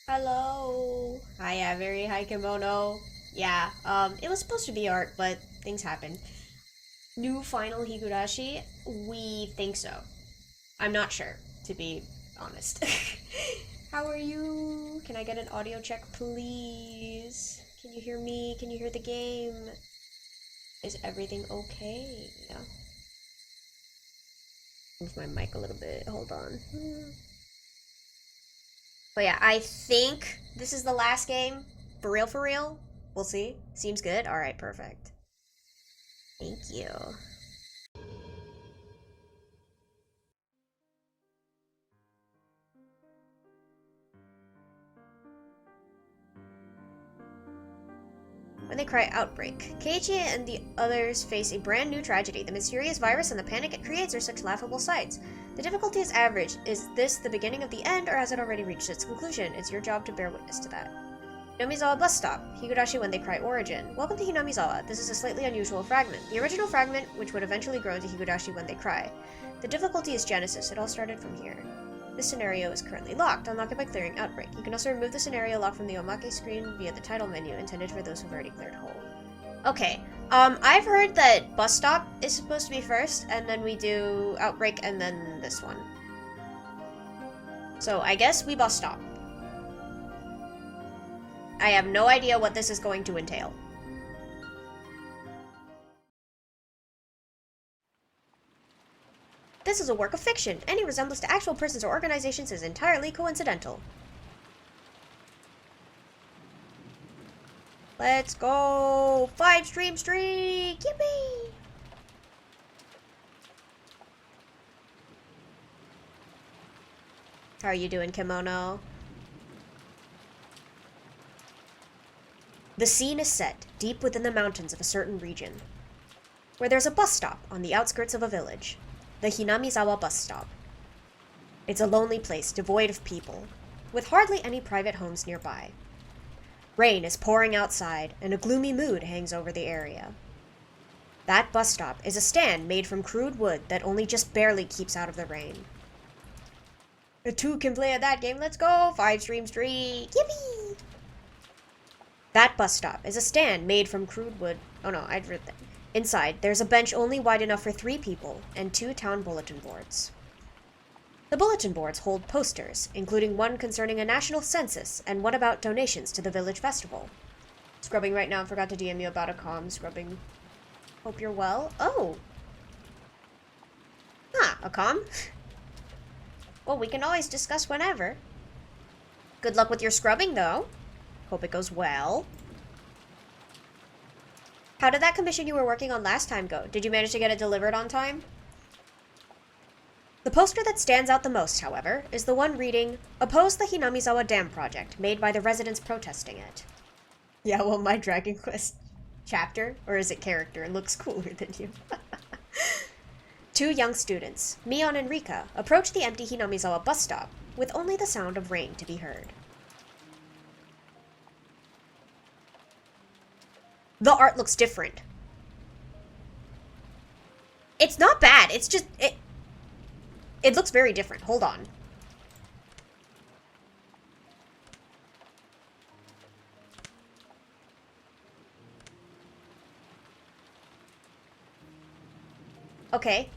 Hello. Hiya, very high kimono. Yeah, it was supposed to be art, but things happened. New final Higurashi? We think so. I'm not sure, to be honest. How are you? Can I get an audio check, please? Can you hear me? Can you hear the game? Is everything okay? Yeah. Move my mic a little bit. Hold on. But yeah, I think this is the last game. For real, for real. We'll see. Seems good. Alright, perfect. Thank you. When They Cry outbreak. Keiichi and the others face a brand new tragedy. The mysterious virus and the panic it creates are such laughable sights. The difficulty is average. Is this the beginning of the end, or has it already reached its conclusion? It's your job to bear witness to that. Hinamizawa Bus Stop. Higurashi When They Cry Origin. Welcome to Hinamizawa. This is a slightly unusual fragment. The original fragment, which would eventually grow into Higurashi When They Cry. The difficulty is Genesis. It all started from here. This scenario is currently locked. Unlock it by clearing Outbreak. You can also remove the scenario lock from the Omake screen via the title menu, intended for those who've already cleared Hole. Okay, I've heard that Bus Stop is supposed to be first, and then we do Outbreak, and then this one. So I guess we Bus Stop. I have no idea what this is going to entail. This is a work of fiction. Any resemblance to actual persons or organizations is entirely coincidental. Let's go! 5-stream streak! Yippee! How are you doing, Kimono? The scene is set deep within the mountains of a certain region, where there's a bus stop on the outskirts of a village. The Hinamizawa bus stop. It's a lonely place devoid of people, with hardly any private homes nearby. Rain is pouring outside, and a gloomy mood hangs over the area. That bus stop is a stand made from crude wood that only just barely keeps out of the rain. The two can play at that game, let's go! 5-stream streak! Yippee! That bus stop is a stand made from crude wood. Oh no, I'd read that. Inside, there's a bench only wide enough for 3 people, and 2 town bulletin boards. The bulletin boards hold posters, including one concerning a national census and one about donations to the village festival. Scrubbing right now, forgot to DM you about a comm. Scrubbing. Hope you're well. Oh! Huh, a comm? Well, we can always discuss whenever. Good luck with your scrubbing, though. Hope it goes well. How did that commission you were working on last time go? Did you manage to get it delivered on time? The poster that stands out the most, however, is the one reading, "Oppose the Hinamizawa Dam Project, made by the residents protesting it." Yeah, well, my Dragon Quest chapter, or is it character, looks cooler than you. 2 young students, Mion and Rika, approach the empty Hinamizawa bus stop, with only the sound of rain to be heard. The art looks different. It's not bad, it's just, it looks very different. Hold on. Okay,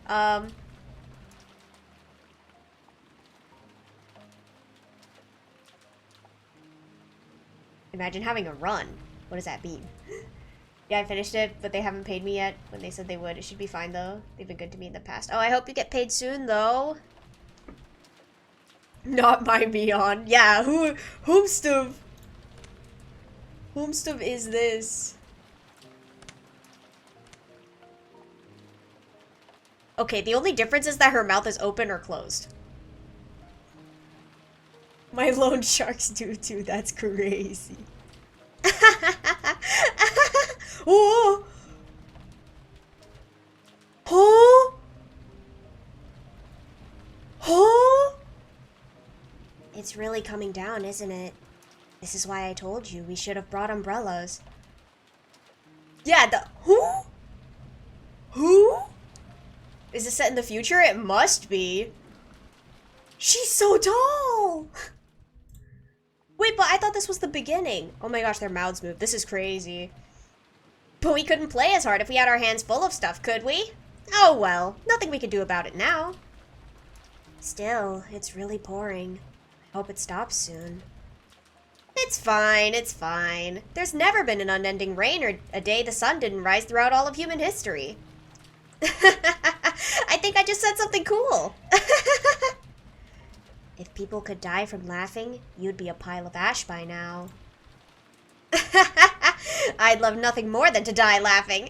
imagine having a run. What does that mean? Yeah, I finished it, but they haven't paid me yet when they said they would. It should be fine, though. They've been good to me in the past. Oh, I hope you get paid soon, though. Not my Mion. Yeah, whomstuv is this? Okay, the only difference is that her mouth is open or closed. My loan sharks do too. That's crazy. Oh! Oh! Oh! It's really coming down, isn't it? This is why I told you we should have brought umbrellas. Yeah, the who? Who? Is this set in the future? It must be. She's so tall! Wait, but this was the beginning. Oh my gosh, their mouths move. This is crazy. But we couldn't play as hard if we had our hands full of stuff, could we? Oh well, nothing we can do about it now. Still, it's really pouring. I hope it stops soon. It's fine, it's fine. There's never been an unending rain or a day the sun didn't rise throughout all of human history. I think I just said something cool. If people could die from laughing, you'd be a pile of ash by now. I'd love nothing more than to die laughing.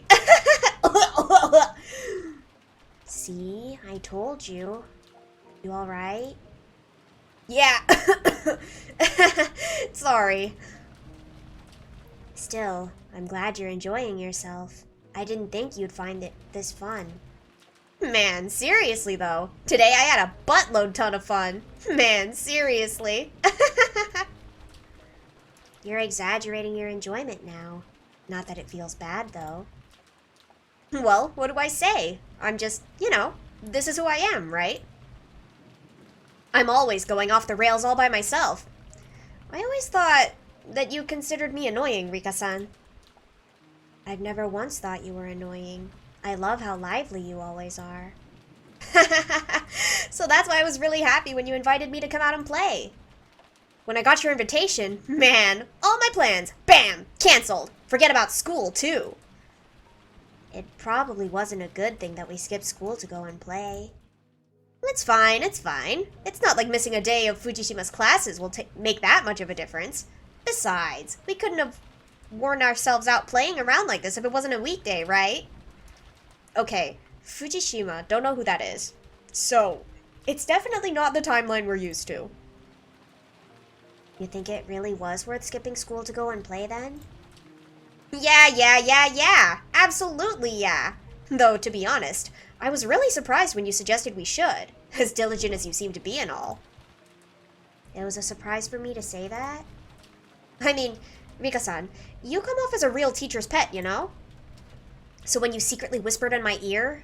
See, I told you. You alright? Yeah. Sorry. Still, I'm glad you're enjoying yourself. I didn't think you'd find this fun. Man, seriously though. Today I had a buttload ton of fun. Man, seriously. You're exaggerating your enjoyment now. Not that it feels bad though. Well, what do I say? I'm just, this is who I am, right? I'm always going off the rails all by myself. I always thought that you considered me annoying, Rika-san. I've never once thought you were annoying. I love how lively you always are. So that's why I was really happy when you invited me to come out and play. When I got your invitation, man, all my plans, bam, canceled. Forget about school, too. It probably wasn't a good thing that we skipped school to go and play. It's fine, it's fine. It's not like missing a day of Fujishima's classes will make that much of a difference. Besides, we couldn't have worn ourselves out playing around like this if it wasn't a weekday, right? Okay, Fujishima, don't know who that is. So, it's definitely not the timeline we're used to. You think it really was worth skipping school to go and play then? Yeah. Absolutely, yeah. Though, to be honest, I was really surprised when you suggested we should, as diligent as you seem to be and all. It was a surprise for me to say that? I mean, Rika-san, you come off as a real teacher's pet, you know? So when you secretly whispered in my ear,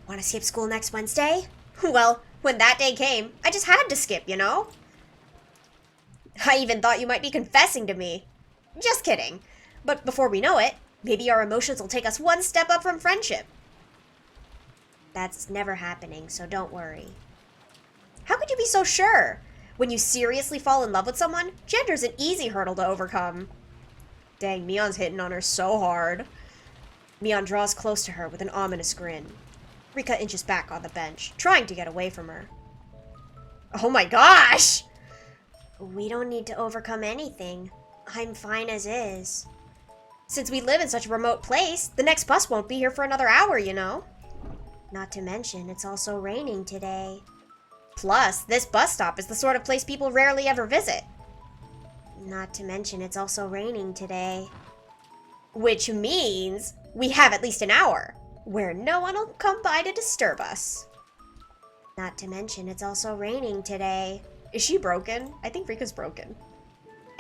"Want to skip school next Wednesday?" Well, when that day came, I just had to skip, you know? I even thought you might be confessing to me. Just kidding. But before we know it, maybe our emotions will take us one step up from friendship. That's never happening, so don't worry. How could you be so sure? When you seriously fall in love with someone, gender's an easy hurdle to overcome. Dang, Mion's hitting on her so hard. Mion draws close to her with an ominous grin. Rika inches back on the bench, trying to get away from her. Oh my gosh! We don't need to overcome anything. I'm fine as is. Since we live in such a remote place, the next bus won't be here for another hour, you know? Not to mention, it's also raining today. Plus, this bus stop is the sort of place people rarely ever visit. Not to mention, it's also raining today. Which means we have at least an hour, where no one will come by to disturb us. Not to mention, it's also raining today. Is she broken? I think Rika's broken.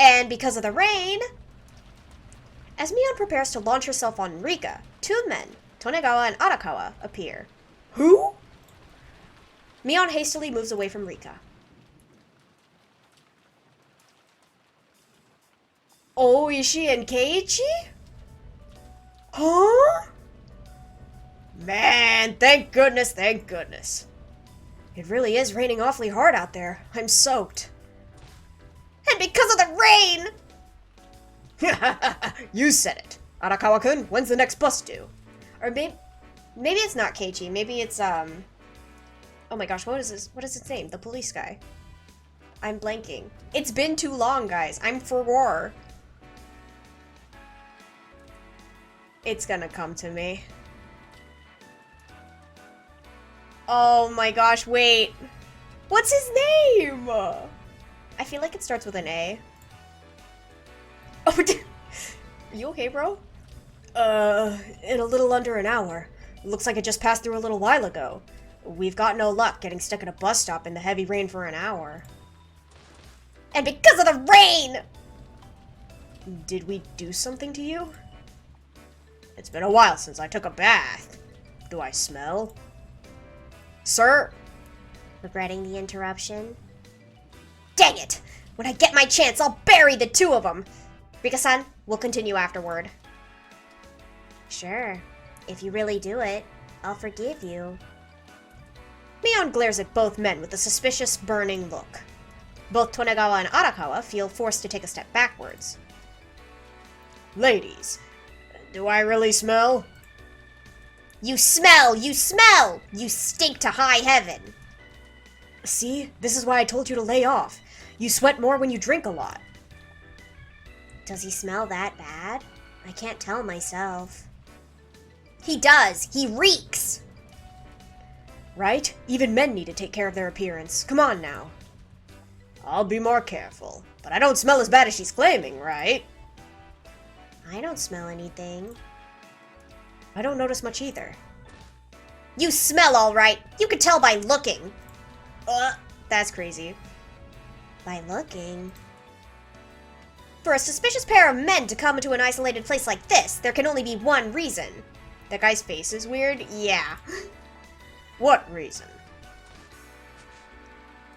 And because of the rain... As Mion prepares to launch herself on Rika, two men, Tonegawa and Arakawa, appear. Who? Mion hastily moves away from Rika. Oishi and Keiichi? Huh? Man, thank goodness, thank goodness. It really is raining awfully hard out there. I'm soaked. And because of the rain! You said it. Arakawa-kun, when's the next bus due? Or maybe it's not Keiichi. Maybe it's, oh my gosh, what is this? What is its name? The police guy. I'm blanking. It's been too long, guys. I'm for war. It's gonna come to me. Oh my gosh, wait. What's his name? I feel like it starts with an A. Oh, are you okay, bro? In a little under an hour. Looks like it just passed through a little while ago. We've got no luck getting stuck at a bus stop in the heavy rain for an hour. And because of the rain! Did we do something to you? It's been a while since I took a bath. Do I smell? Sir? Regretting the interruption? Dang it! When I get my chance, I'll bury the two of them. Rika-san, we'll continue afterward. Sure. If you really do it, I'll forgive you. Mion glares at both men with a suspicious, burning look. Both Tonegawa and Arakawa feel forced to take a step backwards. Ladies, do I really smell? You smell! You smell! You stink to high heaven! See? This is why I told you to lay off. You sweat more when you drink a lot. Does he smell that bad? I can't tell myself. He does! He reeks! Right? Even men need to take care of their appearance. Come on now. I'll be more careful. But I don't smell as bad as she's claiming, right? I don't smell anything. I don't notice much either. You smell all right. You can tell by looking. That's crazy. By looking? For a suspicious pair of men to come into an isolated place like this, there can only be one reason. That guy's face is weird? Yeah. What reason?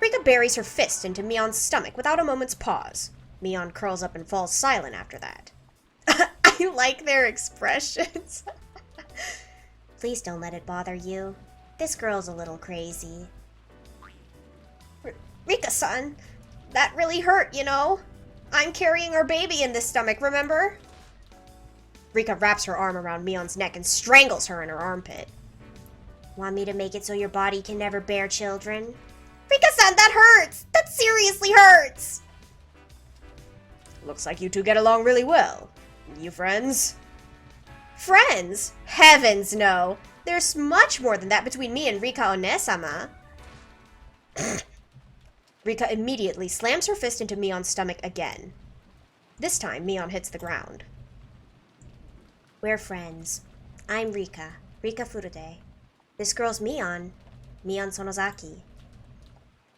Rika buries her fist into Mion's stomach without a moment's pause. Mion curls up and falls silent after that. I like their expressions. Please don't let it bother you. This girl's a little crazy. Rika-san, that really hurt, you know? I'm carrying our baby in this stomach, remember? Rika wraps her arm around Mion's neck and strangles her in her armpit. Want me to make it so your body can never bear children? Rika-san, that hurts! That seriously hurts! Looks like you two get along really well. You friends? Friends? Heavens no! There's much more than that between me and Rika One-sama. Rika immediately slams her fist into Mion's stomach again. This time, Mion hits the ground. We're friends. I'm Rika. Rika Furude. This girl's Mion. Mion Sonozaki.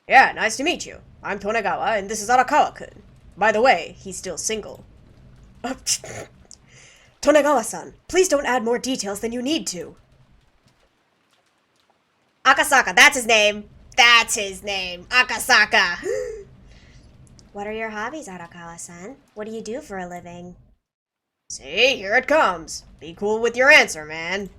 Yeah, nice to meet you. I'm Tonegawa, and this is Arakawa-kun. By the way, he's still single. Tonegawa-san, please don't add more details than you need to. Akasaka, that's his name. That's his name. Akasaka. What are your hobbies, Arakawa-san? What do you do for a living? See, here it comes. Be cool with your answer, man.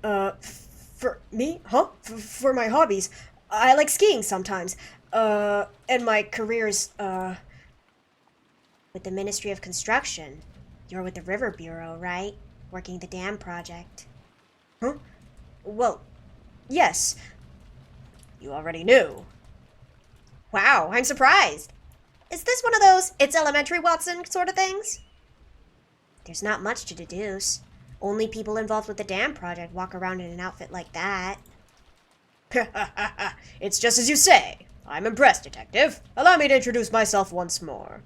For me? Huh? For my hobbies? I like skiing sometimes. And my career's, with the Ministry of Construction. You're with the River Bureau, right? Working the dam project. Huh? Well, yes. You already knew. Wow, I'm surprised. Is this one of those "it's elementary, Watson" sort of things? There's not much to deduce. Only people involved with the dam project walk around in an outfit like that. It's just as you say. I'm impressed, Detective. Allow me to introduce myself once more.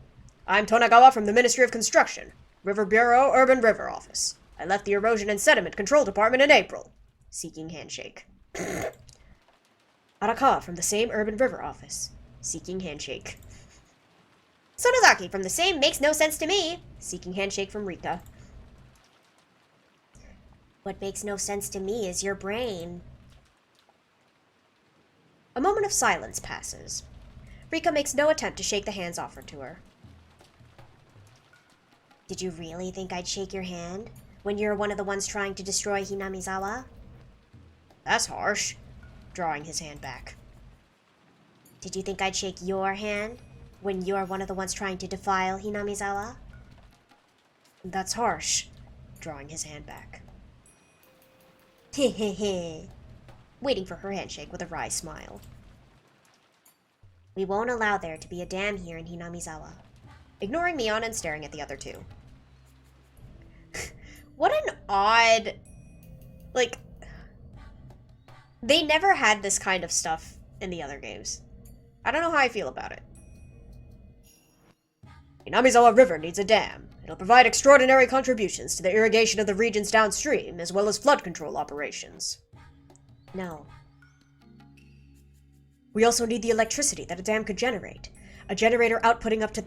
I'm Tonegawa from the Ministry of Construction, River Bureau, Urban River Office. I left the Erosion and Sediment Control Department in April. Seeking handshake. Arakawa from the same Urban River Office. Seeking handshake. Sonozaki from the same makes no sense to me. Seeking handshake from Rika. What makes no sense to me is your brain. A moment of silence passes. Rika makes no attempt to shake the hands offered to her. Did you really think I'd shake your hand when you're one of the ones trying to destroy Hinamizawa? That's harsh. Drawing his hand back. Did you think I'd shake your hand when you're one of the ones trying to defile Hinamizawa? That's harsh. Drawing his hand back. Hehehe. Waiting for her handshake with a wry smile. We won't allow there to be a dam here in Hinamizawa. Ignoring Mion and staring at the other two. What an odd... Like... They never had this kind of stuff in the other games. I don't know how I feel about it. Hinamizawa River needs a dam. It'll provide extraordinary contributions to the irrigation of the regions downstream, as well as flood control operations. No. We also need the electricity that a dam could generate. A generator outputting up to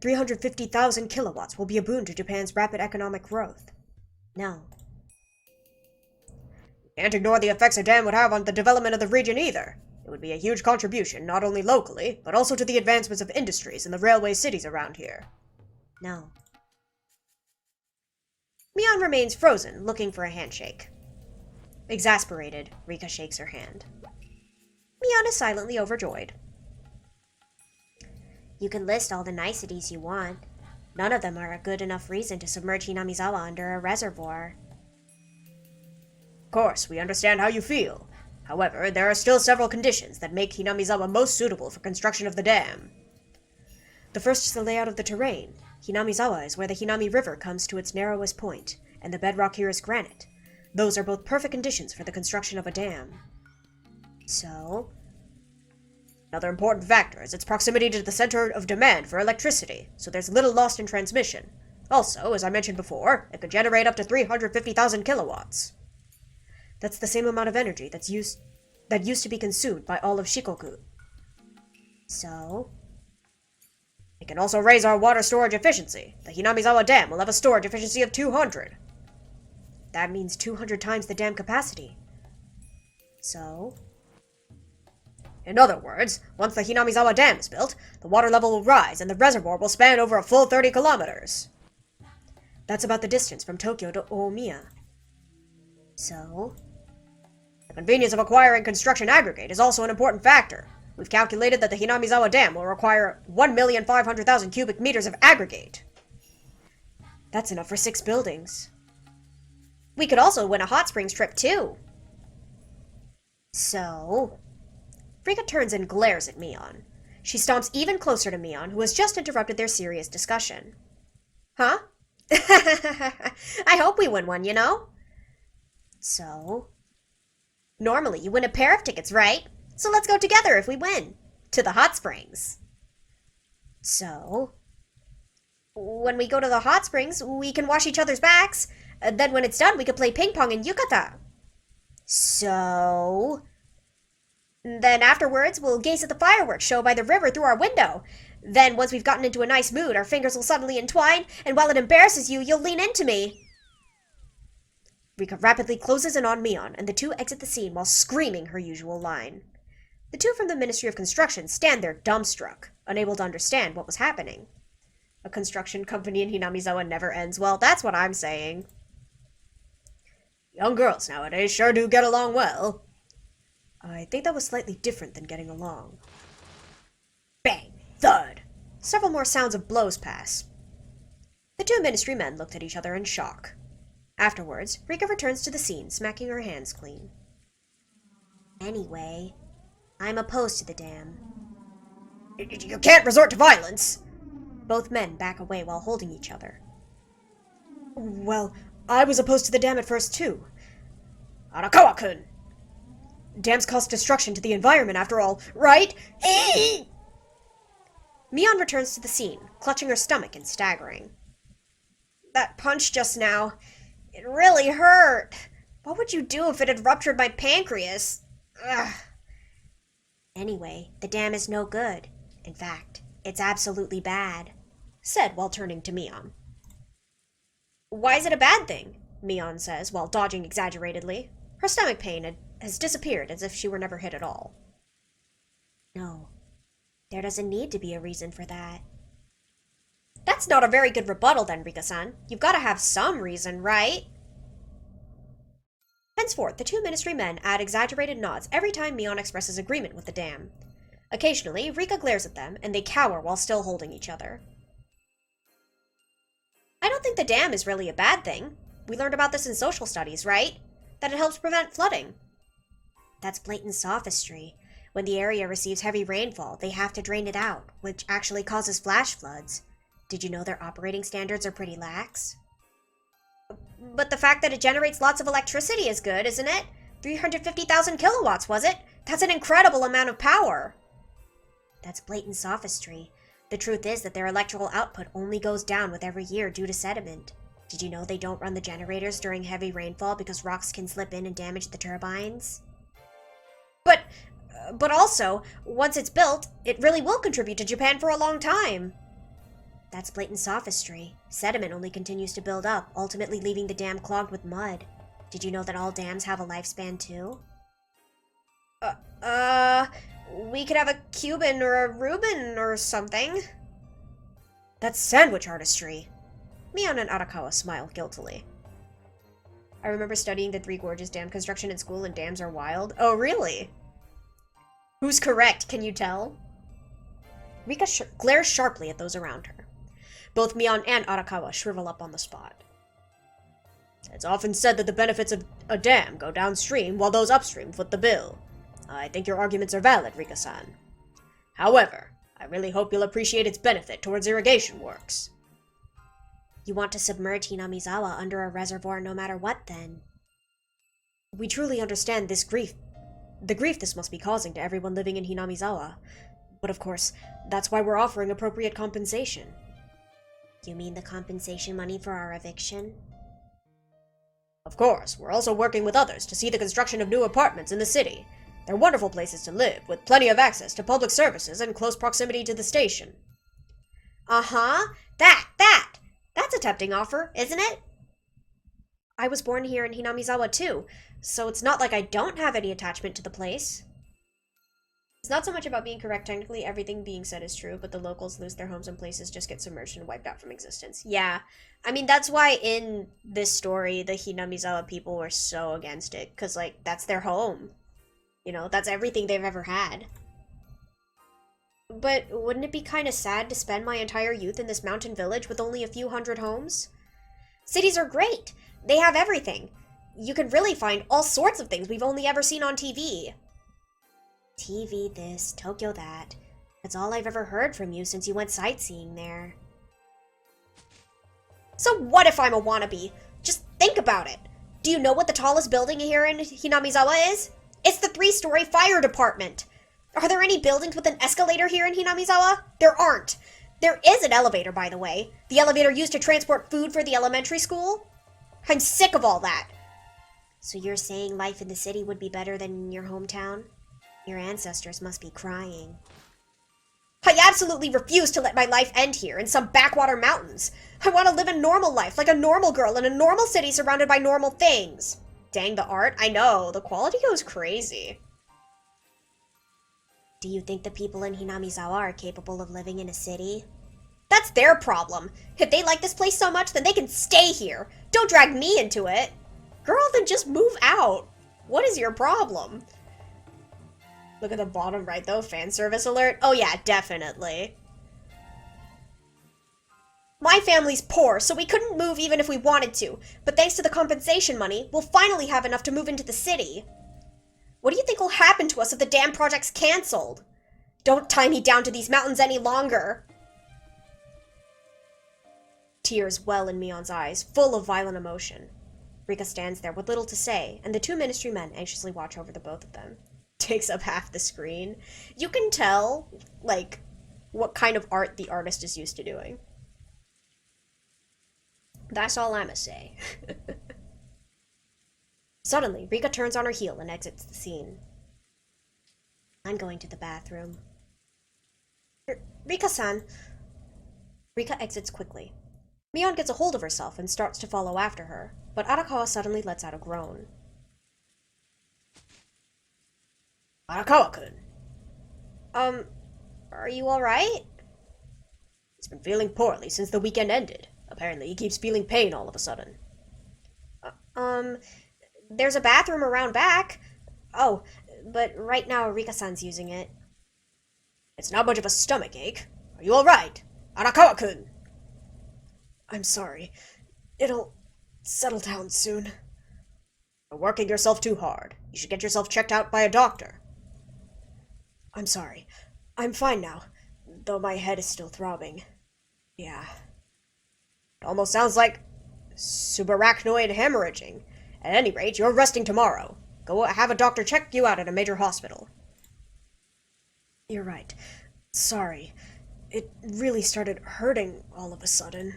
350,000 kilowatts will be a boon to Japan's rapid economic growth. No. Can't ignore the effects a dam would have on the development of the region either. It would be a huge contribution, not only locally, but also to the advancements of industries in the railway cities around here. No. Mion remains frozen, looking for a handshake. Exasperated, Rika shakes her hand. Mion is silently overjoyed. You can list all the niceties you want. None of them are a good enough reason to submerge Hinamizawa under a reservoir. Of course, we understand how you feel. However, there are still several conditions that make Hinamizawa most suitable for construction of the dam. The first is the layout of the terrain. Hinamizawa is where the Hinami River comes to its narrowest point, and the bedrock here is granite. Those are both perfect conditions for the construction of a dam. So? Another important factor is its proximity to the center of demand for electricity, so there's little lost in transmission. Also, as I mentioned before, it could generate up to 350,000 kilowatts. That's the same amount of energy that used to be consumed by all of Shikoku. So? It can also raise our water storage efficiency. The Hinamizawa Dam will have a storage efficiency of 200. That means 200 times the dam capacity. So? In other words, once the Hinamizawa Dam is built, the water level will rise and the reservoir will span over a full 30 kilometers. That's about the distance from Tokyo to Omiya. So? The convenience of acquiring construction aggregate is also an important factor. We've calculated that the Hinamizawa Dam will require 1,500,000 cubic meters of aggregate. That's enough for 6 buildings. We could also win a hot springs trip, too. So? Rika turns and glares at Mion. She stomps even closer to Mion, who has just interrupted their serious discussion. Huh? I hope we win one, you know? So? Normally, you win a pair of tickets, right? So let's go together if we win. To the hot springs. So? When we go to the hot springs, we can wash each other's backs. Then when it's done, we can play ping pong in yukata. So? Then afterwards, we'll gaze at the fireworks show by the river through our window. Then once we've gotten into a nice mood, our fingers will suddenly entwine, and while it embarrasses you, you'll lean into me. Rika rapidly closes in on Mion, and the two exit the scene while screaming her usual line. The two from the Ministry of Construction stand there dumbstruck, unable to understand what was happening. A construction company in Hinamizawa never ends well, that's what I'm saying. Young girls nowadays sure do get along well. I think that was slightly different than getting along. Bang! Thud! Several more sounds of blows pass. The two ministry men looked at each other in shock. Afterwards, Rika returns to the scene, smacking her hands clean. Anyway, I'm opposed to the dam. You can't resort to violence! Both men back away while holding each other. Well, I was opposed to the dam at first, too. Arakawa-kun! Dams cause destruction to the environment, after all, right? Mion returns to the scene, clutching her stomach and staggering. That punch just now, it really hurt. What would you do if it had ruptured my pancreas? Ugh. Anyway, the dam is no good. In fact, it's absolutely bad, said while turning to Mion. Why is it a bad thing? Mion says while dodging exaggeratedly. Her stomach pain has disappeared as if she were never hit at all. No, there doesn't need to be a reason for that. That's not a very good rebuttal then, Rika-san. You've got to have some reason, right? Henceforth, the two ministry men add exaggerated nods every time Mion expresses agreement with the dam. Occasionally, Rika glares at them, and they cower while still holding each other. I don't think the dam is really a bad thing. We learned about this in social studies, right? That it helps prevent flooding. That's blatant sophistry. When the area receives heavy rainfall, they have to drain it out, which actually causes flash floods. Did you know their operating standards are pretty lax? But the fact that it generates lots of electricity is good, isn't it? 350,000 kilowatts, was it? That's an incredible amount of power. That's blatant sophistry. The truth is that their electrical output only goes down with every year due to sediment. Did you know they don't run the generators during heavy rainfall because rocks can slip in and damage the turbines? But also, once it's built, it really will contribute to Japan for a long time. That's blatant sophistry. Sediment only continues to build up, ultimately leaving the dam clogged with mud. Did you know that all dams have a lifespan too? Uh, uh, we could have a Cuban or a Reuben or something. That's sandwich artistry. Mion and Arakawa smile guiltily. I remember studying the Three Gorges dam construction in school, and dams are wild. Oh, really? Who's correct, can you tell? Rika glares sharply at those around her. Both Mion and Arakawa shrivel up on the spot. It's often said that the benefits of a dam go downstream while those upstream foot the bill. I think your arguments are valid, Rika-san. However, I really hope you'll appreciate its benefit towards irrigation works. You want to submerge Hinamizawa under a reservoir no matter what, then? We truly understand the grief this must be causing to everyone living in Hinamizawa. But of course, that's why we're offering appropriate compensation. You mean the compensation money for our eviction? Of course, we're also working with others to see the construction of new apartments in the city. They're wonderful places to live, with plenty of access to public services and close proximity to the station. Uh-huh. That's a tempting offer, isn't it? I was born here in Hinamizawa too, so it's not like I don't have any attachment to the place. It's not so much about being correct technically, everything being said is true, but the locals lose their homes and places, just get submerged and wiped out from existence. Yeah, I mean, that's why in this story, the Hinamizawa people were so against it, because, like, that's their home. You know, that's everything they've ever had. But wouldn't it be kind of sad to spend my entire youth in this mountain village with only a few hundred homes? Cities are great. They have everything. You could really find all sorts of things we've only ever seen on TV. TV this, Tokyo that. That's all I've ever heard from you since you went sightseeing there. So what if I'm a wannabe? Just think about it. Do you know what the tallest building here in Hinamizawa is? It's the 3-story fire department. Are there any buildings with an escalator here in Hinamizawa? There aren't. There is an elevator, by the way. The elevator used to transport food for the elementary school. I'm sick of all that. So you're saying life in the city would be better than in your hometown? Your ancestors must be crying. I absolutely refuse to let my life end here in some backwater mountains. I want to live a normal life, like a normal girl in a normal city surrounded by normal things. Dang, the art. I know, the quality goes crazy. Do you think the people in Hinamizawa are capable of living in a city? That's their problem. If they like this place so much, then they can stay here. Don't drag me into it. Girl, then just move out. What is your problem? Look at the bottom right, though. Fan service alert. Oh yeah, definitely. My family's poor, so we couldn't move even if we wanted to. But thanks to the compensation money, we'll finally have enough to move into the city. What do you think will happen to us if the dam project's cancelled? Don't tie me down to these mountains any longer. Tears well in Mion's eyes, full of violent emotion. Rika stands there with little to say, and the 2 ministry men anxiously watch over the both of them. Takes up half the screen. You can tell, like, what kind of art the artist is used to doing. That's all I'ma say. Suddenly, Rika turns on her heel and exits the scene. I'm going to the bathroom. Rika-san. Rika exits quickly. Mion gets a hold of herself and starts to follow after her, but Arakawa suddenly lets out a groan. Arakawa-kun! Are you alright? He's been feeling poorly since the weekend ended. Apparently he keeps feeling pain all of a sudden. There's a bathroom around back. Oh, but right now Rika-san's using it. It's not much of a stomach ache. Are you alright? Arakawa-kun! I'm sorry. It'll settle down soon. You're working yourself too hard. You should get yourself checked out by a doctor. I'm sorry. I'm fine now, though my head is still throbbing. Yeah. It almost sounds like subarachnoid hemorrhaging. At any rate, you're resting tomorrow. Go have a doctor check you out at a major hospital. You're right. Sorry. It really started hurting all of a sudden.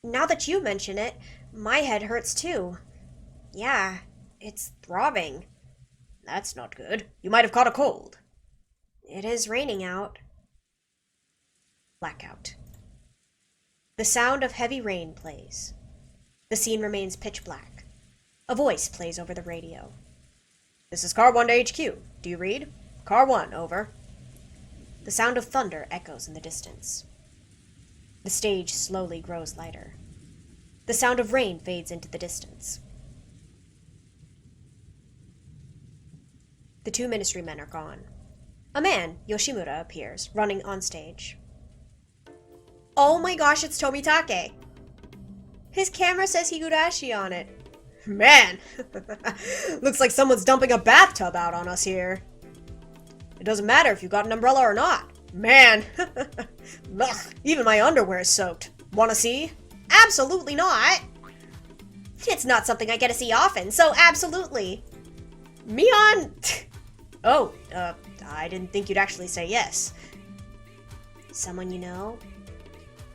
Now that you mention it, my head hurts too. Yeah, it's throbbing. That's not good. You might have caught a cold. It is raining out. Blackout. The sound of heavy rain plays. The scene remains pitch black. A voice plays over the radio. This is Car 1 to HQ. Do you read? Car 1, over. The sound of thunder echoes in the distance. The stage slowly grows lighter. The sound of rain fades into the distance. The two ministry men are gone. A man, Yoshimura, appears, running on stage. Oh my gosh, it's Tomitake! His camera says Higurashi on it. Man! Looks like someone's dumping a bathtub out on us here. It doesn't matter if you got an umbrella or not. Man! Ugh, even my underwear is soaked. Wanna see? Absolutely not! It's not something I get to see often, so absolutely. Mion! Oh, I didn't think you'd actually say yes. Someone you know?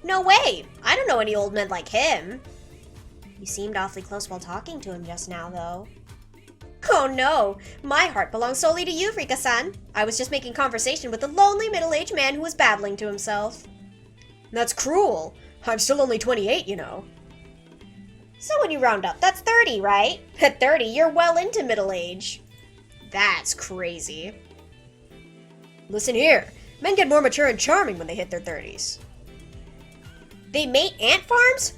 No way! I don't know any old men like him. You seemed awfully close while talking to him just now, though. Oh no! My heart belongs solely to you, Rika-san. I was just making conversation with a lonely middle-aged man who was babbling to himself. That's cruel. I'm still only 28, you know. So when you round up, that's 30, right? At 30, you're well into middle age. That's crazy. Listen here. Men get more mature and charming when they hit their 30s. They mate ant farms?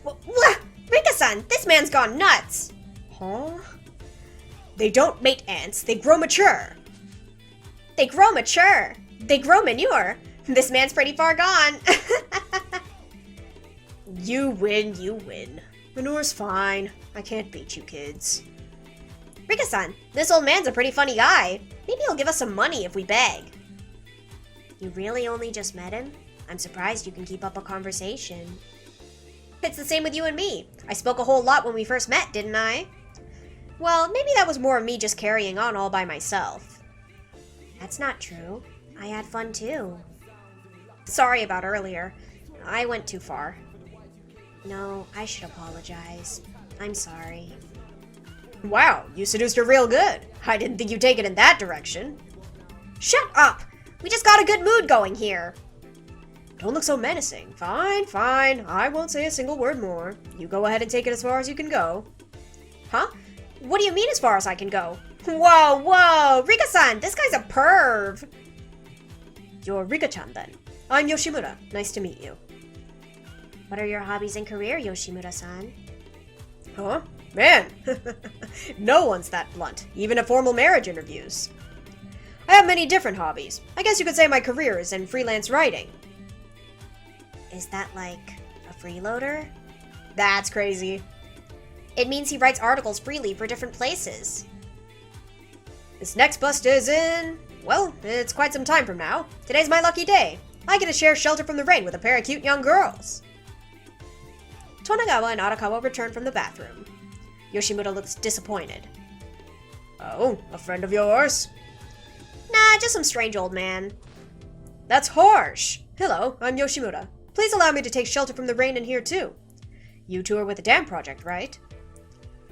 Rika-san, this man's gone nuts. Huh? They don't mate ants, they grow mature. They grow mature. They grow manure. This man's pretty far gone. You win, you win. Manure's fine. I can't beat you kids. Rika-san, this old man's a pretty funny guy. Maybe he'll give us some money if we beg. You really only just met him? I'm surprised you can keep up a conversation. It's the same with you and me. I spoke a whole lot when we first met, didn't I? Well, maybe that was more of me just carrying on all by myself. That's not true. I had fun too. Sorry about earlier. I went too far. No, I should apologize. I'm sorry. Wow, you seduced her real good. I didn't think you'd take it in that direction. Shut up! We just got a good mood going here. Don't look so menacing. Fine, fine. I won't say a single word more. You go ahead and take it as far as you can go. Huh? What do you mean as far as I can go? Whoa, whoa! Rika-san, this guy's a perv! You're Rika-chan then. I'm Yoshimura. Nice to meet you. What are your hobbies and career, Yoshimura-san? Huh? Man! No one's that blunt, even at formal marriage interviews. I have many different hobbies. I guess you could say my career is in freelance writing. Is that like a freeloader? That's crazy. It means he writes articles freely for different places. This next bust is in... well, it's quite some time from now. Today's my lucky day. I get to share shelter from the rain with a pair of cute young girls. Tonegawa and Arakawa return from the bathroom. Yoshimura looks disappointed. Oh, a friend of yours? Nah, just some strange old man. That's harsh. Hello, I'm Yoshimura. Please allow me to take shelter from the rain in here too. You two are with the dam project, right?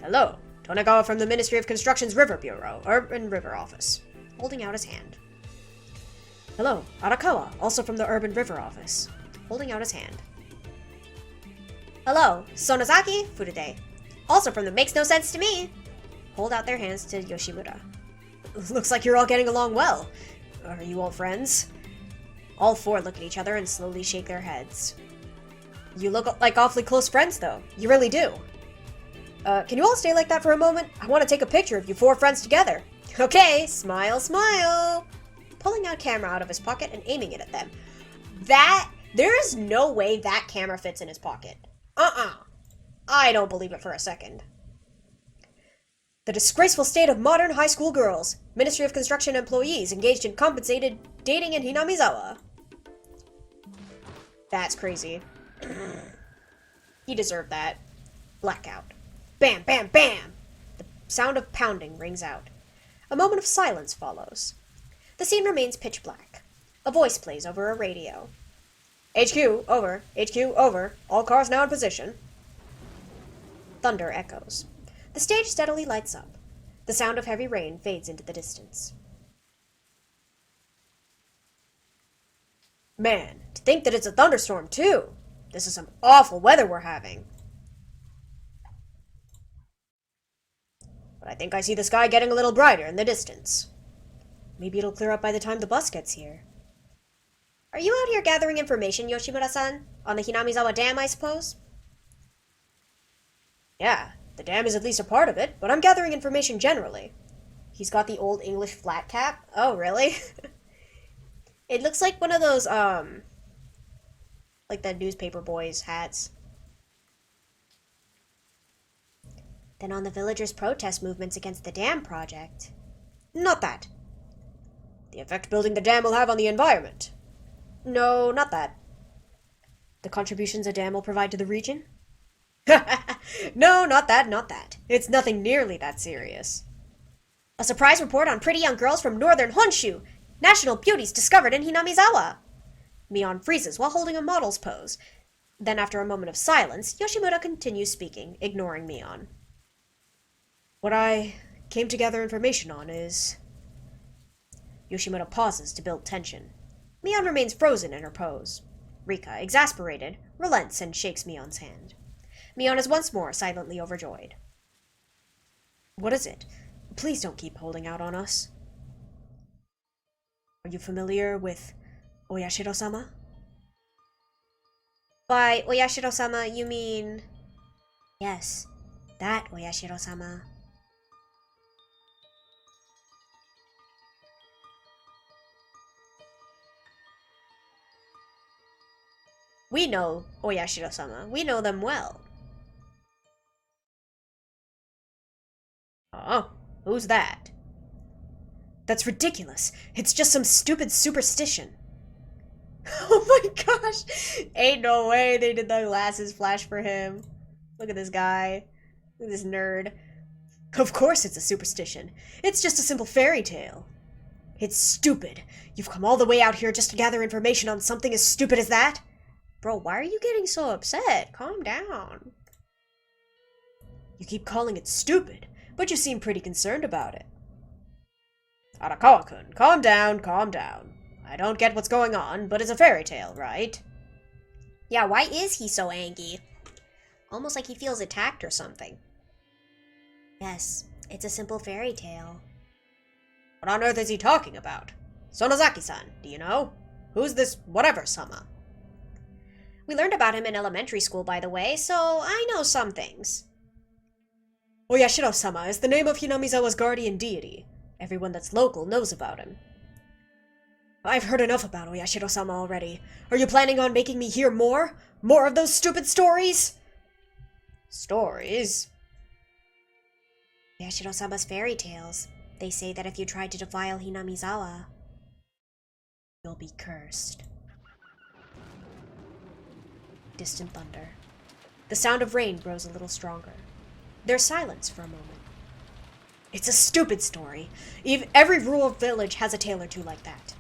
Hello, Tonegawa from the Ministry of Construction's River Bureau, Urban River Office. Holding out his hand. Hello, Arakawa, also from the Urban River Office. Holding out his hand. Hello, Sonozaki Furude, also from the Makes No Sense to Me. Hold out their hands to Yoshimura. Looks like you're all getting along well. Are you all friends? All four look at each other and slowly shake their heads. You look like awfully close friends, though. You really do. Can you all stay like that for a moment? I want to take a picture of you four friends together. Okay, smile, smile. Pulling out camera out of his pocket and aiming it at them. There is no way that camera fits in his pocket. I don't believe it for a second. The disgraceful state of modern high school girls. Ministry of Construction employees engaged in compensated dating in Hinamizawa. That's crazy. He deserved that. Blackout. Bam, bam, bam! The sound of pounding rings out. A moment of silence follows. The scene remains pitch black. A voice plays over a radio. HQ, over. HQ, over. All cars now in position. Thunder echoes. The stage steadily lights up. The sound of heavy rain fades into the distance. Man, to think that it's a thunderstorm, too! This is some awful weather we're having. but I think I see the sky getting a little brighter in the distance. Maybe it'll clear up by the time the bus gets here. Are you out here gathering information, Yoshimura-san? On the Hinamizawa Dam, I suppose? Yeah, the dam is at least a part of it, but I'm gathering information generally. He's got the old English flat cap. Oh, really? It looks like one of those, like the newspaper boys' hats. Then on the villagers' protest movements against the dam project. Not that. The effect building the dam will have on the environment. No, not that. The contributions a dam will provide to the region? No, not that, not that. It's nothing nearly that serious. A surprise report on pretty young girls from northern Honshu! National beauties discovered in Hinamizawa! Mion freezes while holding a model's pose. Then after a moment of silence, Yoshimura continues speaking, ignoring Mion. What I came to gather information on is... Yoshimura pauses to build tension. Mion remains frozen in her pose. Rika, exasperated, relents and shakes Mion's hand. Mion is once more silently overjoyed. What is it? Please don't keep holding out on us. Are you familiar with Oyashiro-sama? By Oyashiro-sama, you mean... Yes, that Oyashiro-sama. We know Oyashiro-sama. We know them well. Oh, who's that? That's ridiculous. It's just some stupid superstition. Oh my gosh! Ain't no way they did the glasses flash for him. Look at this guy. Look at this nerd. Of course it's a superstition. It's just a simple fairy tale. It's stupid. You've come all the way out here just to gather information on something as stupid as that? Bro, why are you getting so upset? Calm down. You keep calling it stupid, but you seem pretty concerned about it. Arakawa-kun, calm down, calm down. I don't get what's going on, but it's a fairy tale, right? Yeah, why is he so angry? Almost like he feels attacked or something. Yes, it's a simple fairy tale. What on earth is he talking about? Sonozaki-san, do you know? Who's this whatever-sama? We learned about him in elementary school, by the way, so I know some things. Oyashiro-sama is the name of Hinamizawa's guardian deity. Everyone that's local knows about him. I've heard enough about Oyashiro-sama already. Are you planning on making me hear more? More of those stupid stories? Stories? Oyashiro-sama's fairy tales. They say that if you try to defile Hinamizawa, you'll be cursed. Distant thunder. The sound of rain grows a little stronger. There's silence for a moment. It's a stupid story. Every rural village has a tale or two like that.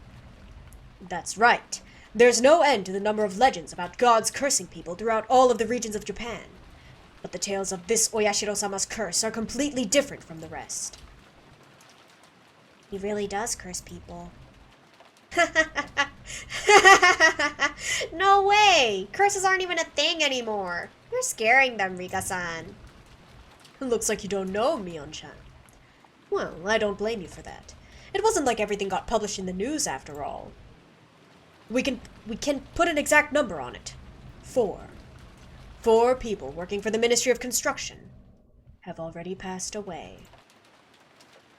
That's right. There's no end to the number of legends about gods cursing people throughout all of the regions of Japan. But the tales of this Oyashiro-sama's curse are completely different from the rest. He really does curse people. No way! Curses aren't even a thing anymore. You're scaring them, Rika-san. Looks like you don't know, Mion-chan. Well, I don't blame you for that. It wasn't like everything got published in the news after all. We can put an exact number on it. 4. 4 people working for the Ministry of Construction have already passed away.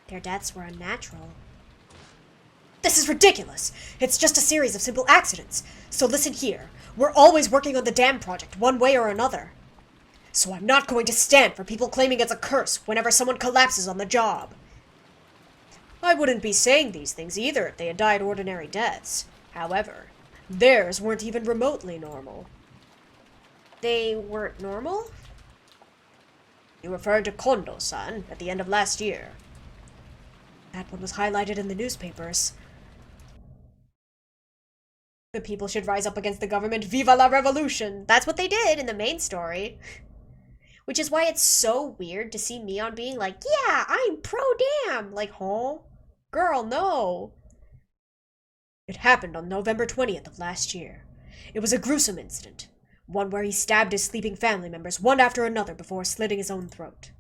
Their deaths were unnatural. This is ridiculous! It's just a series of simple accidents. So listen here. We're always working on the dam project, one way or another. So I'm not going to stand for people claiming it's a curse whenever someone collapses on the job. I wouldn't be saying these things either if they had died ordinary deaths. However, theirs weren't even remotely normal. They weren't normal? You referred to Kondo-san at the end of last year. That one was highlighted in the newspapers. The people should rise up against the government. Viva la revolution! That's what they did in the main story. Which is why it's so weird to see Mion being like, yeah, I'm pro-dam! Like, huh? Girl, no! It happened on November 20th of last year. It was a gruesome incident. One where he stabbed his sleeping family members one after another before slitting his own throat.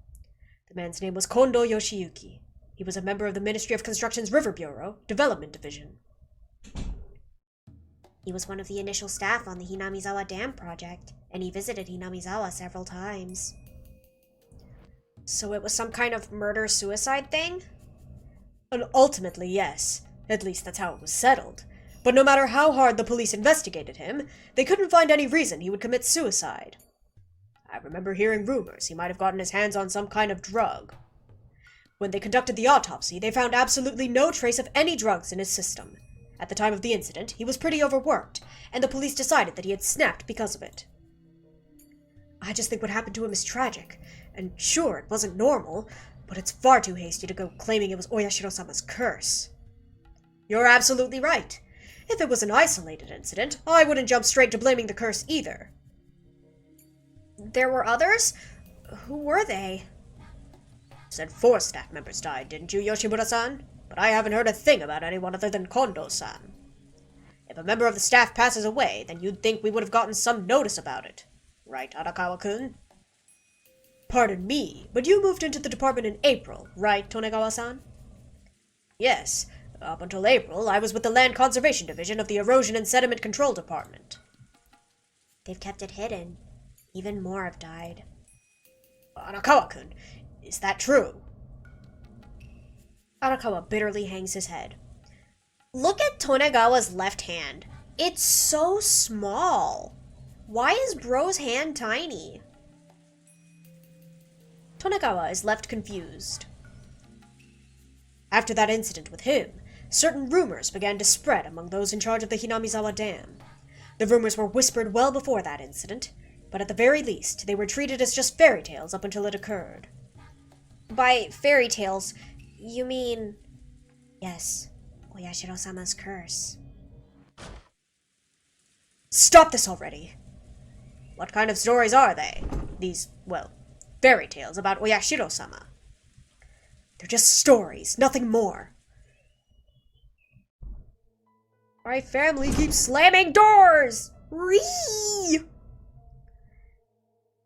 The man's name was Kondo Yoshiyuki. He was a member of the Ministry of Construction's River Bureau, Development Division. He was one of the initial staff on the Hinamizawa Dam project, and he visited Hinamizawa several times. So it was some kind of murder-suicide thing? And ultimately, yes. At least that's how it was settled. But no matter how hard the police investigated him, they couldn't find any reason he would commit suicide. I remember hearing rumors he might have gotten his hands on some kind of drug. When they conducted the autopsy, they found absolutely no trace of any drugs in his system. At the time of the incident, he was pretty overworked, and the police decided that he had snapped because of it. I just think what happened to him is tragic, and sure, it wasn't normal, but it's far too hasty to go claiming it was Oyashiro-sama's curse. You're absolutely right. If it was an isolated incident, I wouldn't jump straight to blaming the curse either. There were others? Who were they? Said 4 staff members died, didn't you, Yoshimura-san? But I haven't heard a thing about anyone other than Kondo-san. If a member of the staff passes away, then you'd think we would have gotten some notice about it. Right, Arakawa-kun? Pardon me, but you moved into the department in April, right, Tonegawa-san? Yes. Up until April, I was with the Land Conservation Division of the Erosion and Sediment Control Department. They've kept it hidden. Even more have died. Arakawa-kun, is that true? Arakawa bitterly hangs his head. Look at Tonegawa's left hand. It's so small. Why is Bro's hand tiny? Tonegawa is left confused. After that incident with him, certain rumors began to spread among those in charge of the Hinamizawa Dam. The rumors were whispered well before that incident, but at the very least, they were treated as just fairy tales up until it occurred. By fairy tales, you mean... Yes, Oyashiro-sama's curse. Stop this already! What kind of stories are they? These, well, fairy tales about Oyashiro-sama. They're just stories, nothing more. My family keeps slamming doors! Whee!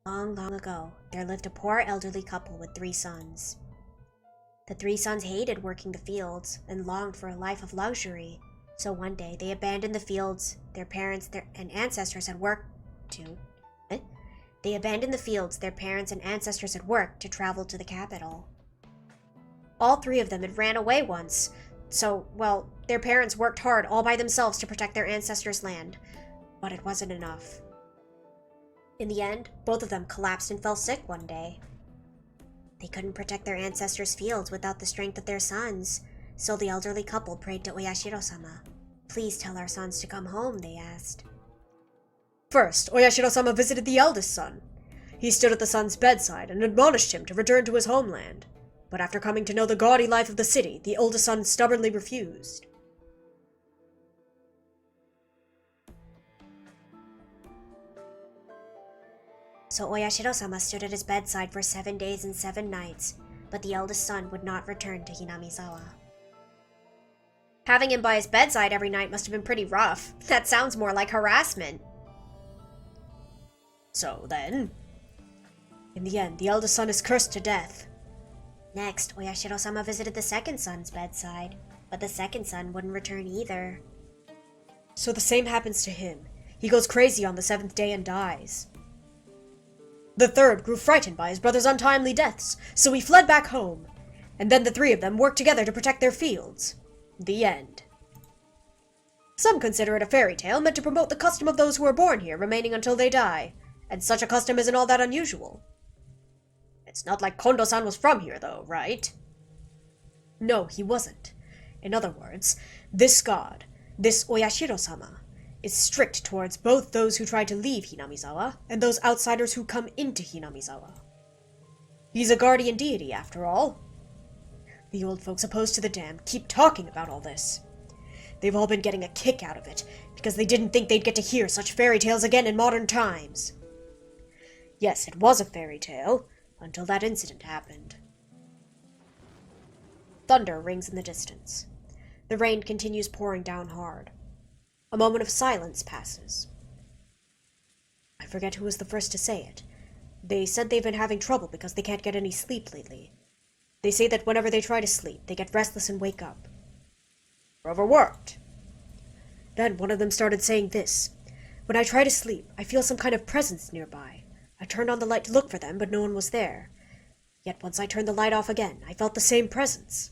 Long, long ago, there lived a poor elderly couple with 3 sons. The 3 sons hated working the fields and longed for a life of luxury. So one day, they abandoned the fields their parents and ancestors had worked to. They abandoned the fields their parents and ancestors had worked to travel to the capital. All 3 of them had ran away once, so, well, their parents worked hard all by themselves to protect their ancestors' land, but it wasn't enough. In the end, both of them collapsed and fell sick one day. They couldn't protect their ancestors' fields without the strength of their sons, so the elderly couple prayed to Oyashiro-sama. Please tell our sons to come home, they asked. First, Oyashiro-sama visited the eldest son. He stood at the son's bedside and admonished him to return to his homeland. But after coming to know the gaudy life of the city, the oldest son stubbornly refused. So Oyashiro-sama stood at his bedside for 7 days and 7 nights, but the eldest son would not return to Hinamizawa. Having him by his bedside every night must have been pretty rough. That sounds more like harassment. So then, in the end, the eldest son is cursed to death. Next, Oyashiro-sama visited the second son's bedside, but the second son wouldn't return either. So the same happens to him. He goes crazy on the 7th day and dies. The third grew frightened by his brother's untimely deaths, so he fled back home, and then the 3 of them worked together to protect their fields. The end. Some consider it a fairy tale meant to promote the custom of those who are born here remaining until they die, and such a custom isn't all that unusual. It's not like Kondo-san was from here, though, right? No, he wasn't. In other words, this god, this Oyashiro-sama, is strict towards both those who try to leave Hinamizawa and those outsiders who come into Hinamizawa. He's a guardian deity, after all. The old folks opposed to the dam keep talking about all this. They've all been getting a kick out of it, because they didn't think they'd get to hear such fairy tales again in modern times. Yes, it was a fairy tale, until that incident happened. Thunder rings in the distance. The rain continues pouring down hard. A moment of silence passes. I forget who was the first to say it, They said they've been having trouble because they can't get any sleep lately. They say that whenever they try to sleep, they get restless and wake up. You're overworked. Then one of them started saying this. When I try to sleep, I feel some kind of presence nearby. I turned on the light to look for them, but no one was there. Yet once I turned the light off again, I felt the same presence.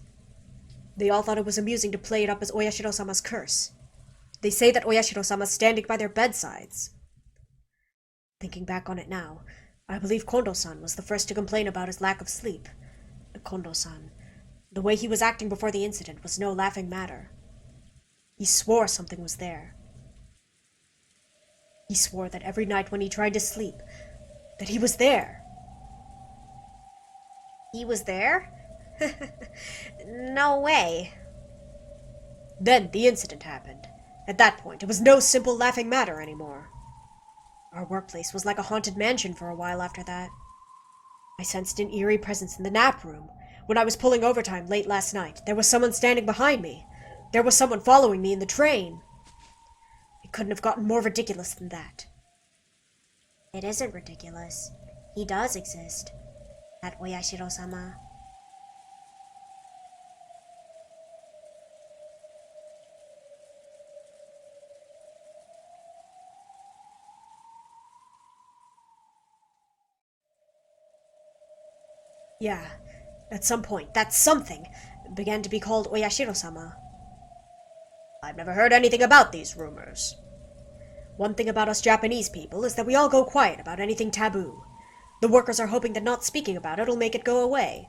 They all thought it was amusing to play it up as Oyashiro-sama's curse. They say that Oyashiro-sama's standing by their bedsides. Thinking back on it now, I believe Kondo-san was the first to complain about his lack of sleep. Kondo-san, the way he was acting before the incident was no laughing matter. He swore something was there. He swore that every night when he tried to sleep, that he was there. He was there? No way. Then the incident happened. At that point, it was no simple laughing matter anymore. Our workplace was like a haunted mansion for a while after that. I sensed an eerie presence in the nap room. When I was pulling overtime late last night, there was someone standing behind me. There was someone following me in the train. It couldn't have gotten more ridiculous than that. It isn't ridiculous. He does exist. That Oyashiro-sama. Yeah, at some point, that something began to be called Oyashiro-sama. I've never heard anything about these rumors. One thing about us Japanese people is that we all go quiet about anything taboo. The workers are hoping that not speaking about it will make it go away.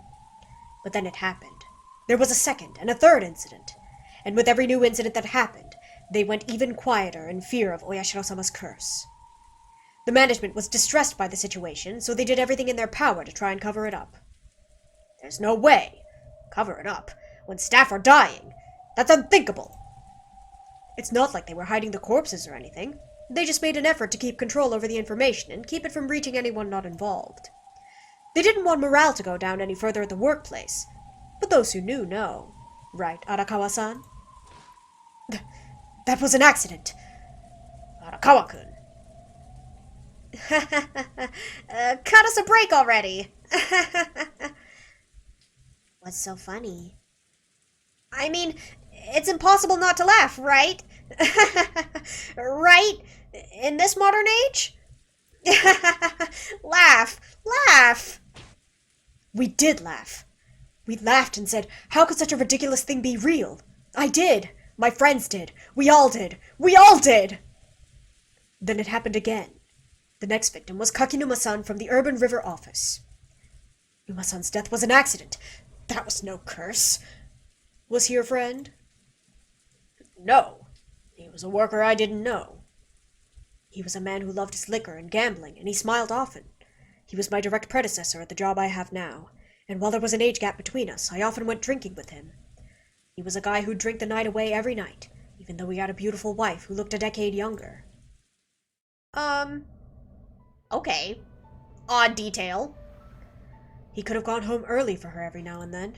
But then it happened. There was a second and a third incident. And with every new incident that happened, they went even quieter in fear of Oyashiro-sama's curse. The management was distressed by the situation, so they did everything in their power to try and cover it up. There's no way. Cover it up when staff are dying. That's unthinkable. It's not like they were hiding the corpses or anything. They just made an effort to keep control over the information and keep it from reaching anyone not involved. They didn't want morale to go down any further at the workplace. But those who knew know. Right, Arakawa-san? That was an accident. Arakawa-kun. Cut us a break already. What's so funny? I mean, it's impossible not to laugh, right? Right? In this modern age? Laugh! Laugh! We did laugh. We laughed and said, how could such a ridiculous thing be real? I did. My friends did. We all did. We all did! Then it happened again. The next victim was Kakinuma-san from the Urban River office. Numa-san's death was an accident. That was no curse. Was he your friend? No. He was a worker I didn't know. He was a man who loved his liquor and gambling, and he smiled often. He was my direct predecessor at the job I have now, and while there was an age gap between us, I often went drinking with him. He was a guy who'd drink the night away every night, even though he had a beautiful wife who looked a decade younger. Okay. Odd detail. He could have gone home early for her every now and then.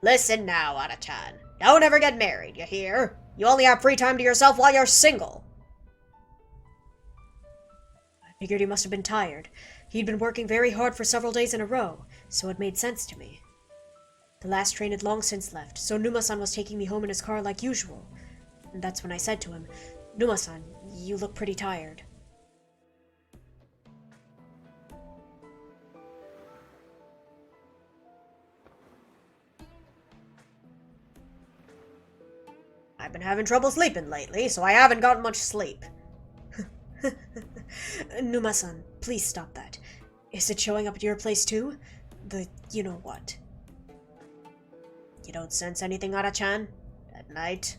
Listen now, Ana-chan. Don't ever get married, you hear? You only have free time to yourself while you're single. I figured he must have been tired. He'd been working very hard for several days in a row, so it made sense to me. The last train had long since left, so Numa-san was taking me home in his car like usual. And that's when I said to him, Numa-san, you look pretty tired. I've been having trouble sleeping lately, so I haven't gotten much sleep. Numa-san, please stop that. Is it showing up at your place too? The you-know-what. You don't sense anything, Ara-chan? At night?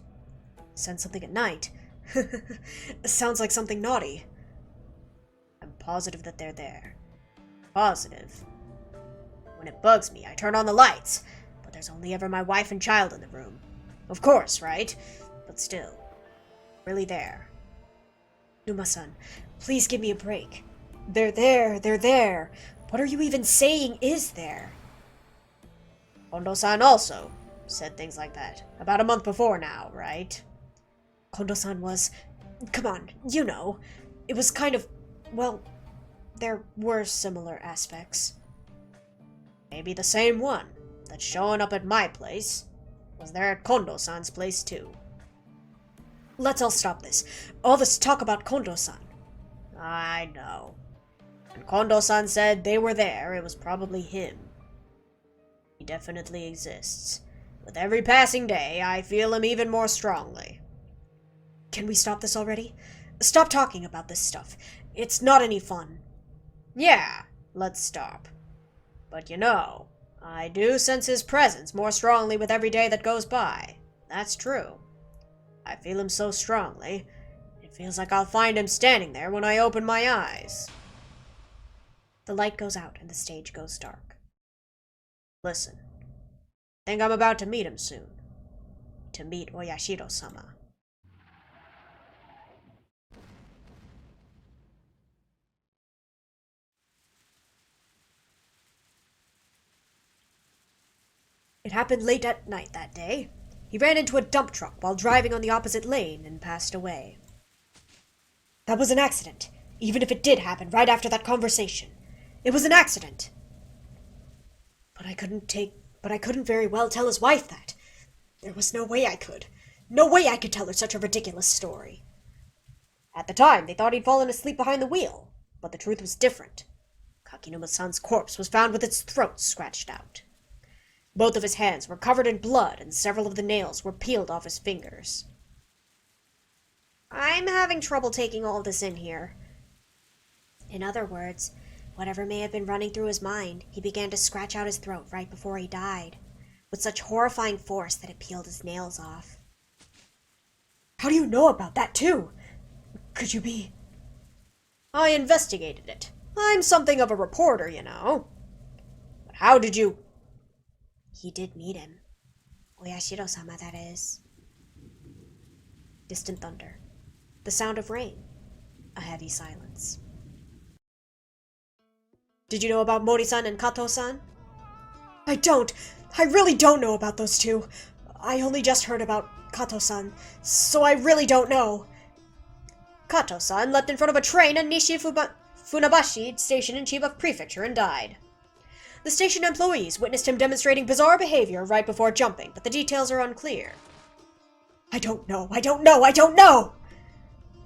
Sense something at night? Sounds like something naughty. I'm positive that they're there. Positive. When it bugs me, I turn on the lights, but there's only ever my wife and child in the room. Of course, right? But still, really there. Numa-san, please give me a break. They're there. What are you even saying is there? Kondo-san also said things like that. About a month before now, right? Kondo-san was... Come on, you know. It was kind of... Well, there were similar aspects. Maybe the same one that's showing up at my place was there at Kondo-san's place too. Let's all stop this. All this talk about Kondo-san. I know. When Kondo-san said they were there, it was probably him. He definitely exists. With every passing day, I feel him even more strongly. Can we stop this already? Stop talking about this stuff. It's not any fun. Yeah, let's stop. But you know, I do sense his presence more strongly with every day that goes by. That's true. I feel him so strongly, it feels like I'll find him standing there when I open my eyes. The light goes out and the stage goes dark. Listen, I think I'm about to meet him soon. To meet Oyashiro-sama. It happened late at night that day. He ran into a dump truck while driving on the opposite lane and passed away. That was an accident, even if it did happen right after that conversation. It was an accident. But I couldn't very well tell his wife that. There was no way I could. No way I could tell her such a ridiculous story. At the time, they thought he'd fallen asleep behind the wheel, but the truth was different. Kakinuma-san's corpse was found with its throat scratched out. Both of his hands were covered in blood, and several of the nails were peeled off his fingers. I'm having trouble taking all this in here. In other words, whatever may have been running through his mind, he began to scratch out his throat right before he died, with such horrifying force that it peeled his nails off. How do you know about that, too? Could you be... I investigated it. I'm something of a reporter, you know. But how did you... He did meet him. Oyashiro-sama, that is. Distant thunder. The sound of rain. A heavy silence. Did you know about Mori-san and Kato-san? I don't. I really don't know about those two. I only just heard about Kato-san, so I really don't know. Kato-san leapt in front of a train at Funabashi Station in Chiba Prefecture and died. The station employees witnessed him demonstrating bizarre behavior right before jumping, but the details are unclear. I don't know.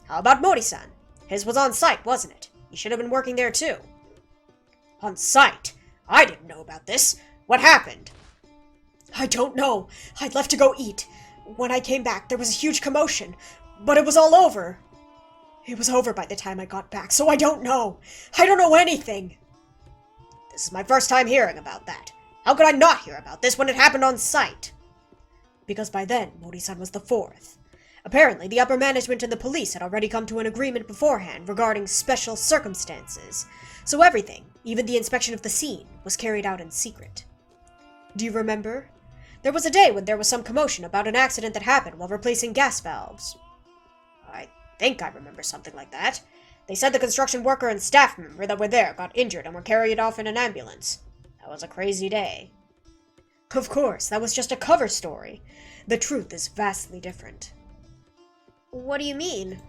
How about Mori-san? His was on site, wasn't it? He should have been working there too. On site? I didn't know about this. What happened? I don't know. I'd left to go eat. When I came back, there was a huge commotion, but it was all over. It was over by the time I got back, so I don't know. I don't know anything. This is my first time hearing about that. How could I not hear about this when it happened on site? Because by then, Mori-san was the fourth. Apparently, the upper management and the police had already come to an agreement beforehand regarding special circumstances, so everything, even the inspection of the scene, was carried out in secret. Do you remember? There was a day when there was some commotion about an accident that happened while replacing gas valves. I think I remember something like that. They said the construction worker and staff member that were there got injured and were carried off in an ambulance. That was a crazy day. Of course, that was just a cover story. The truth is vastly different. What do you mean?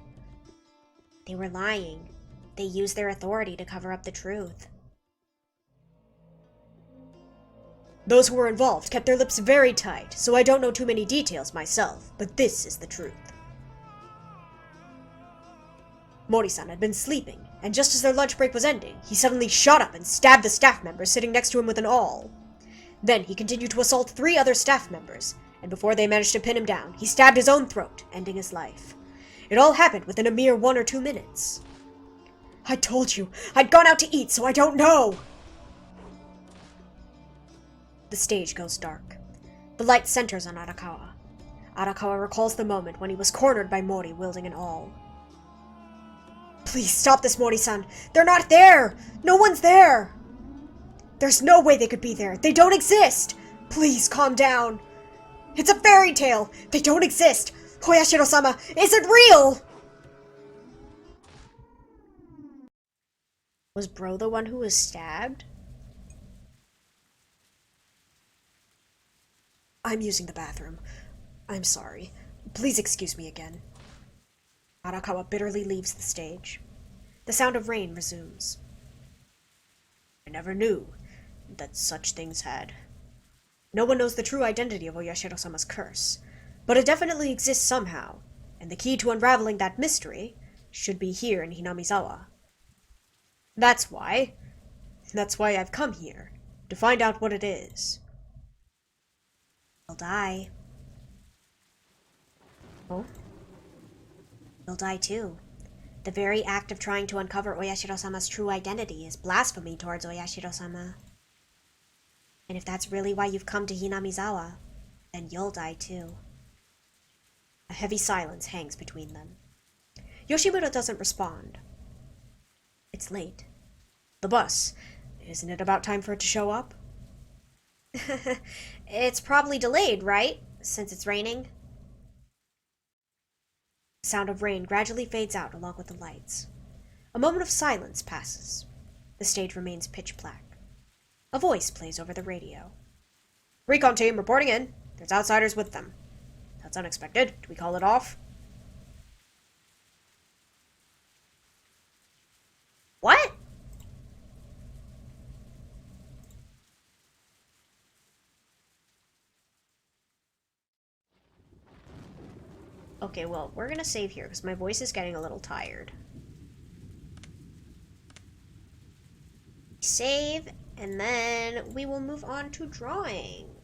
They were lying. They used their authority to cover up the truth. Those who were involved kept their lips very tight, so I don't know too many details myself, but this is the truth. Mori-san had been sleeping, and just as their lunch break was ending, he suddenly shot up and stabbed the staff member sitting next to him with an awl. Then he continued to assault 3 other staff members, and before they managed to pin him down, he stabbed his own throat, ending his life. It all happened within a mere 1 or 2 minutes. I told you, I'd gone out to eat, so I don't know! The stage goes dark. The light centers on Arakawa. Arakawa recalls the moment when he was cornered by Mori wielding an awl. Please stop this, Mori-san! They're not there! No one's there! There's no way they could be there! They don't exist! Please calm down! It's a fairy tale! They don't exist! Oyashiro-sama, is it real? Was Bro the one who was stabbed? I'm using the bathroom. I'm sorry. Please excuse me again. Arakawa bitterly leaves the stage. The sound of rain resumes. I never knew that such things had. No one knows the true identity of Oyashiro-sama's curse, but it definitely exists somehow, and the key to unraveling that mystery should be here in Hinamizawa. That's why I've come here, to find out what it is. You'll die. Oh? You'll die too. The very act of trying to uncover Oyashiro-sama's true identity is blasphemy towards Oyashiro-sama. And if that's really why you've come to Hinamizawa, then you'll die too. A heavy silence hangs between them. Yoshimura doesn't respond. It's late. The bus. Isn't it about time for it to show up? It's probably delayed, right? Since it's raining. The sound of rain gradually fades out along with the lights. A moment of silence passes. The stage remains pitch black. A voice plays over the radio. Recon team reporting in. There's outsiders with them. That's unexpected. Do we call it off? What? Okay, well, we're gonna save here because my voice is getting a little tired. Save, and then we will move on to drawing.